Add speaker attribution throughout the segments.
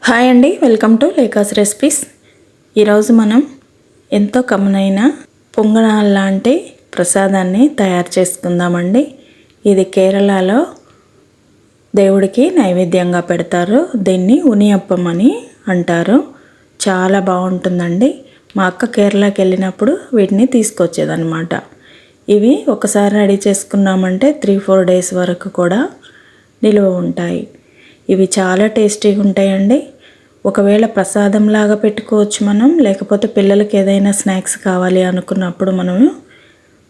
Speaker 1: Hi అండి, welcome to లేకాస్ recipes. ఈరోజు మనం ఎంతో కమ్మనైన పొంగనాల లాంటి ప్రసాదాన్ని తయారు చేసుకుందామండి. ఇది కేరళలో దేవుడికి నైవేద్యంగా పెడతారు. దీన్ని ఉనియప్పం అని అంటారు. చాలా బాగుంటుందండి. మా అక్క కేరళకి వెళ్ళినప్పుడు వీటిని తీసుకొచ్చేదన్నమాట. ఇవి ఒకసారి రెడీ చేసుకున్నామంటే 3-4 డేస్ వరకు కూడా నిలువ ఉంటాయి. ఇవి చాలా టేస్టీగా ఉంటాయండి. ఒకవేళ ప్రసాదంలాగా పెట్టుకోవచ్చు మనం, లేకపోతే పిల్లలకి ఏదైనా స్నాక్స్ కావాలి అనుకున్నప్పుడు మనము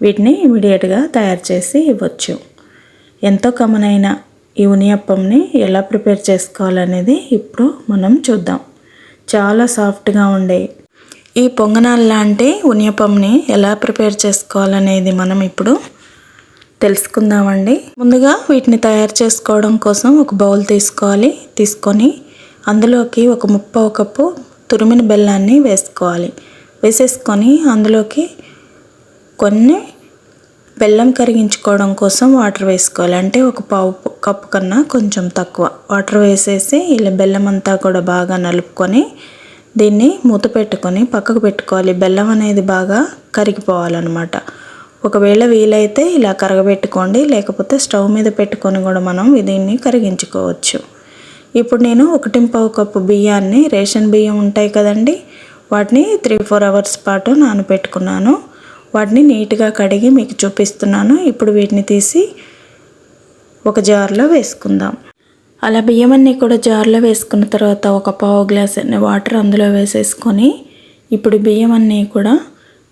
Speaker 1: వీటిని ఇమీడియట్గా తయారు చేసి ఇవ్వచ్చు. ఎంతో కమ్మనైన ఈ ఉనియప్పంని ఎలా ప్రిపేర్ చేసుకోవాలనేది ఇప్పుడు మనం చూద్దాం. చాలా సాఫ్ట్గా ఉండే ఈ పొంగనాల లాంటి ఉనియప్పంని ఎలా ప్రిపేర్ చేసుకోవాలనేది మనం ఇప్పుడు తెలుసుకుందామండి. ముందుగా వీటిని తయారు చేసుకోవడం కోసం ఒక బౌల్ తీసుకొని అందులోకి ఒక 1/2 కప్పు తురిమిన బెల్లాన్ని వేసేసుకొని అందులోకి కొన్ని బెల్లం కరిగించుకోవడం కోసం వాటర్ వేసుకోవాలి. అంటే ఒక 1/2 కప్పు కన్నా కొంచెం తక్కువ వాటర్ వేసేసి ఇలా బెల్లం అంతా కూడా బాగా నలుపుకొని దీన్ని మూత పెట్టుకొని పక్కకు పెట్టుకోవాలి. బెల్లం అనేది బాగా కరిగిపోవాలన్నమాట. ఒకవేళ వీలైతే ఇలా కరగబెట్టుకోండి, లేకపోతే స్టవ్ మీద పెట్టుకొని కూడా మనం దీన్ని కరిగించుకోవచ్చు. ఇప్పుడు నేను 1/4 కప్పు బియ్యాన్ని, రేషన్ బియ్యం ఉంటాయి కదండి, వాటిని 3-4 అవర్స్ పాటు నానబెట్టుకున్నాను. వాటిని నీట్గా కడిగి మీకు చూపిస్తున్నాను. ఇప్పుడు వీటిని తీసి ఒక జార్లో వేసుకుందాం. అలా బియ్యం అన్నీ కూడా జార్లో వేసుకున్న తర్వాత ఒక 1/2 గ్లాస్ వాటర్ అందులో వేసేసుకొని ఇప్పుడు బియ్యం అన్నీ కూడా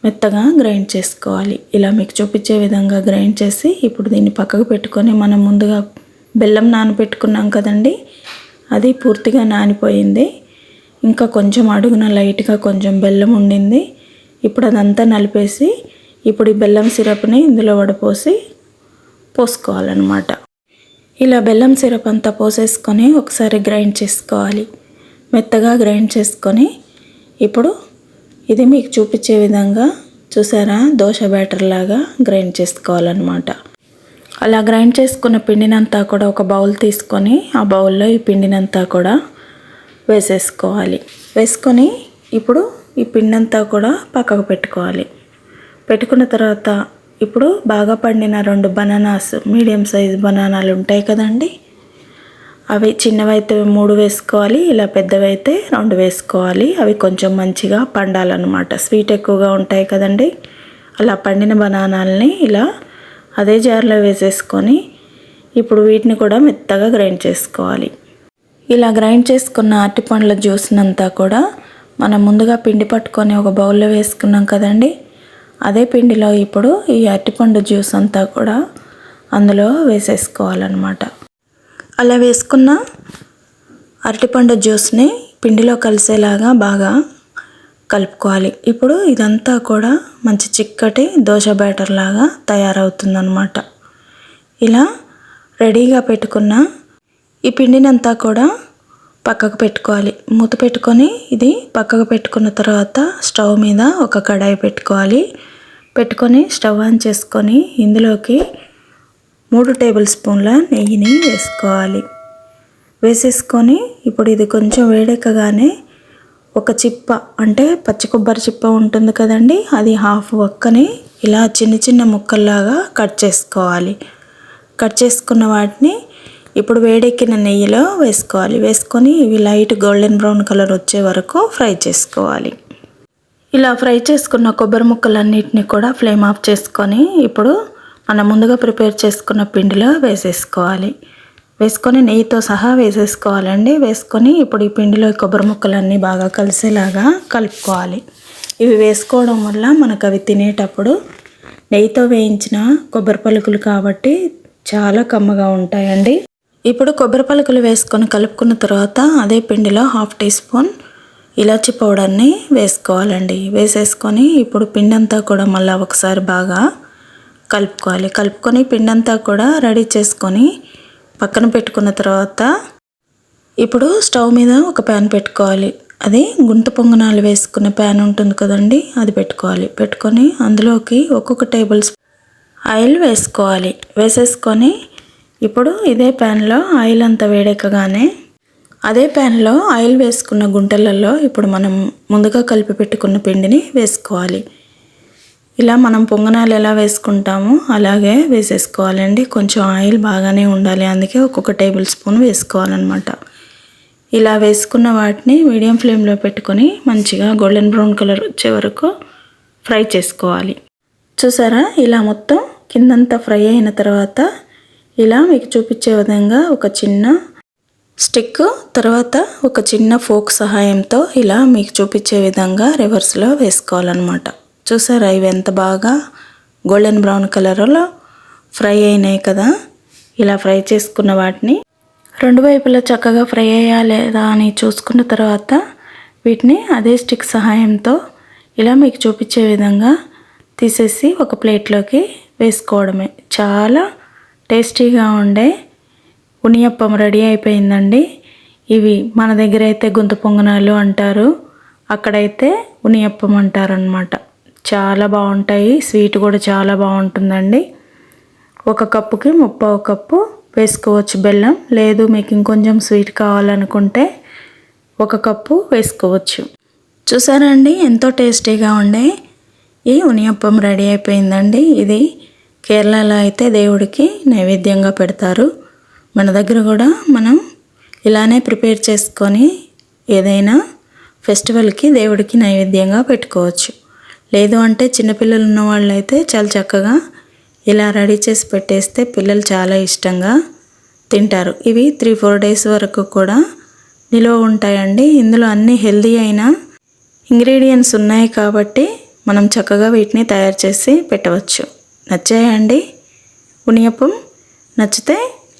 Speaker 1: మెత్తగా గ్రైండ్ చేసుకోవాలి. ఇలా మీకు చూపించే విధంగా గ్రైండ్ చేసి ఇప్పుడు దీన్ని పక్కకు పెట్టుకొని మనం ముందుగా బెల్లం నానబెట్టుకున్నాం కదండి, అది పూర్తిగా నానిపోయింది. ఇంకా కొంచెం అడుగున లైట్గా కొంచెం బెల్లం ఉండింది. ఇప్పుడు అదంతా నలిపేసి ఇప్పుడు ఈ బెల్లం సిరప్ని ఇందులో పోసుకోవాలన్నమాట. ఇలా బెల్లం సిరప్ అంతా పోసేసుకొని ఒకసారి గ్రైండ్ చేసుకోవాలి. మెత్తగా గ్రైండ్ చేసుకొని ఇప్పుడు ఇది మీకు చూపించే విధంగా చూసారా, దోశ బ్యాటర్ లాగా గ్రైండ్ చేసుకోవాలన్నమాట. అలా గ్రైండ్ చేసుకున్న పిండినంతా కూడా ఒక బౌల్ తీసుకొని ఆ బౌల్లో ఈ పిండినంతా కూడా వేసేసుకోవాలి. వేసుకొని ఇప్పుడు ఈ పిండంతా కూడా పక్కకు పెట్టుకోవాలి. పెట్టుకున్న తర్వాత ఇప్పుడు బాగా పండిన 2 బనానాస్, మీడియం సైజు బనానాలు ఉంటాయి కదండి, అవి చిన్నవైతే 3 వేసుకోవాలి, ఇలా పెద్దవైతే 2 వేసుకోవాలి. అవి కొంచెం మంచిగా పండాలన్నమాట. స్వీట్ ఎక్కువగా ఉంటాయి కదండి. అలా పండిన బనానాలని ఇలా అదే జార్లో వేసేసుకొని ఇప్పుడు వీటిని కూడా మెత్తగా గ్రైండ్ చేసుకోవాలి. ఇలా గ్రైండ్ చేసుకున్న అరటిపండ్ల జ్యూస్నంతా కూడా మనం ముందుగా పిండి పట్టుకొని ఒక బౌల్లో వేసుకున్నాం కదండి, అదే పిండిలో ఇప్పుడు ఈ అరటిపండు జ్యూస్ అంతా కూడా అందులో వేసేసుకోవాలన్నమాట. అలా వేసుకున్న అరటిపండు జ్యూస్ని పిండిలో కలిసేలాగా బాగా కలుపుకోవాలి. ఇప్పుడు ఇదంతా కూడా మంచి చిక్కటి దోశ బ్యాటర్ లాగా తయారవుతుందన్నమాట. ఇలా రెడీగా పెట్టుకున్న ఈ పిండినంతా కూడా పక్కకు పెట్టుకోవాలి. మూత పెట్టుకొని ఇది పక్కకు పెట్టుకున్న తర్వాత స్టవ్ మీద ఒక కడాయి పెట్టుకొని స్టవ్ ఆన్ చేసుకొని ఇందులోకి 3 టేబుల్ స్పూన్ల నెయ్యిని వేసుకోవాలి. వేసేసుకొని ఇప్పుడు ఇది కొంచెం వేడెక్కగానే ఒక చిప్ప, అంటే పచ్చి కొబ్బరి చిప్ప ఉంటుంది కదండి, అది 1/2 వక్కని ఇలా చిన్న ముక్కల్లాగా కట్ చేసుకోవాలి. కట్ చేసుకున్న వాటిని ఇప్పుడు వేడెక్కిన నెయ్యిలో వేసుకోవాలి. వేసుకొని ఇవి లైట్ గోల్డెన్ బ్రౌన్ కలర్ వచ్చే వరకు ఫ్రై చేసుకోవాలి. ఇలా ఫ్రై చేసుకున్న కొబ్బరి ముక్కలన్నిటిని కూడా ఫ్లేమ్ ఆఫ్ చేసుకొని ఇప్పుడు మనం ముందుగా ప్రిపేర్ చేసుకున్న పిండిలో వేసేసుకోవాలి. వేసుకొని నెయ్యితో సహా వేసేసుకోవాలండి. వేసుకొని ఇప్పుడు ఈ పిండిలో కొబ్బరి ముక్కలన్నీ బాగా కలిసేలాగా కలుపుకోవాలి. ఇవి వేసుకోవడం వల్ల మనకు అవి తినేటప్పుడు నెయ్యితో వేయించిన కొబ్బరి పలుకులు కాబట్టి చాలా కమ్మగా ఉంటాయండి. ఇప్పుడు కొబ్బరి పలుకులు వేసుకొని కలుపుకున్న తర్వాత అదే పిండిలో 1/2 టీ స్పూన్ ఇలాచీ పౌడర్ని వేసుకోవాలండి. వేసేసుకొని ఇప్పుడు పిండి అంతా కూడా మళ్ళీ ఒకసారి బాగా కలుపుకోవాలి. కలుపుకొని పిండంతా కూడా రెడీ చేసుకొని పక్కన పెట్టుకున్న తర్వాత ఇప్పుడు స్టవ్ మీద ఒక ప్యాన్ పెట్టుకోవాలి. అది గుంట పొంగనాలు వేసుకునే ప్యాన్ ఉంటుంది కదండి, అది పెట్టుకొని అందులోకి ఒక్కొక్క టేబుల్ స్పూన్ ఆయిల్ వేసుకోవాలి. వేసేసుకొని ఇప్పుడు ఇదే ప్యాన్లో ఆయిల్ అంతా వేడెక్కగానే అదే ప్యాన్లో ఆయిల్ వేసుకున్న గుంటలలో ఇప్పుడు మనం ముందుగా కలిపి పెట్టుకున్న పిండిని వేసుకోవాలి. ఇలా మనం పొంగనాలు ఎలా వేసుకుంటామో అలాగే వేసేసుకోవాలండి. కొంచెం ఆయిల్ బాగానే ఉండాలి, అందుకే ఒక్కొక్క టేబుల్ స్పూన్ వేసుకోవాలన్నమాట. ఇలా వేసుకున్న వాటిని మీడియం ఫ్లేమ్లో పెట్టుకొని మంచిగా గోల్డెన్ బ్రౌన్ కలర్ వచ్చే వరకు ఫ్రై చేసుకోవాలి. చూసారా, ఇలా మొత్తం కిందంతా ఫ్రై అయిన తర్వాత ఇలా మీకు చూపించే విధంగా ఒక చిన్న స్టిక్ తర్వాత ఒక చిన్న ఫోక్ సహాయంతో ఇలా మీకు చూపించే విధంగా రివర్స్లో వేసుకోవాలన్నమాట. చూసారా, ఇవి ఎంత బాగా గోల్డెన్ బ్రౌన్ కలర్లో ఫ్రై అయినాయి కదా. ఇలా ఫ్రై చేసుకున్న వాటిని రెండు వైపులా చక్కగా ఫ్రై అయ్యా లేదా అని చూసుకున్న తర్వాత వీటిని అదే స్టిక్ సహాయంతో ఇలా మీకు చూపించే విధంగా తీసేసి ఒక ప్లేట్లోకి వేసుకోవడమే. చాలా టేస్టీగా ఉండే ఉనియప్పం రెడీ అయిపోయిందండి. ఇవి మన దగ్గర అయితే గుంత పొంగనాలు అంటారు, అక్కడైతే ఉనియప్పం అంటారనమాట. చాలా బాగుంటాయి, స్వీట్ కూడా చాలా బాగుంటుందండి. ఒక కప్పుకి 1/2 కప్పు వేసుకోవచ్చు బెల్లం, లేదు మీకు ఇంకొంచెం స్వీట్ కావాలనుకుంటే 1 కప్పు వేసుకోవచ్చు. చూసారా అండి, ఎంతో టేస్టీగా ఉండే ఈ ఉనియప్పం రెడీ అయిపోయిందండి. ఇది కేరళలో అయితే దేవుడికి నైవేద్యంగా పెడతారు. మన దగ్గర కూడా మనం ఇలానే ప్రిపేర్ చేసుకొని ఏదైనా ఫెస్టివల్కి దేవుడికి నైవేద్యంగా పెట్టుకోవచ్చు. లేదు అంటే చిన్నపిల్లలు ఉన్న వాళ్ళు అయితే చాలా చక్కగా ఇలా రెడీ చేసి పెట్టేస్తే పిల్లలు చాలా ఇష్టంగా తింటారు. ఇవి 3-4 డేస్ వరకు కూడా నిల్వ ఉంటాయండి. ఇందులో అన్ని హెల్దీ అయిన ఇంగ్రీడియంట్స్ ఉన్నాయి కాబట్టి మనం చక్కగా వీటిని తయారు చేసి పెట్టవచ్చు. నచ్చాయండి ఉనియప్పం? నచ్చితే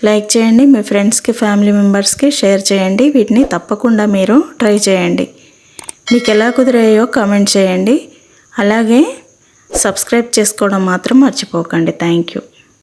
Speaker 1: లైక్ చేయండి, మీ ఫ్రెండ్స్కి ఫ్యామిలీ మెంబర్స్కి షేర్ చేయండి. వీటిని తప్పకుండా మీరు ట్రై చేయండి. మీకు ఎలా కుదిరాయో కామెంట్ చేయండి. అలాగే సబ్స్క్రైబ్ చేసుకోవడం మాత్రం మర్చిపోకండి. Thank you.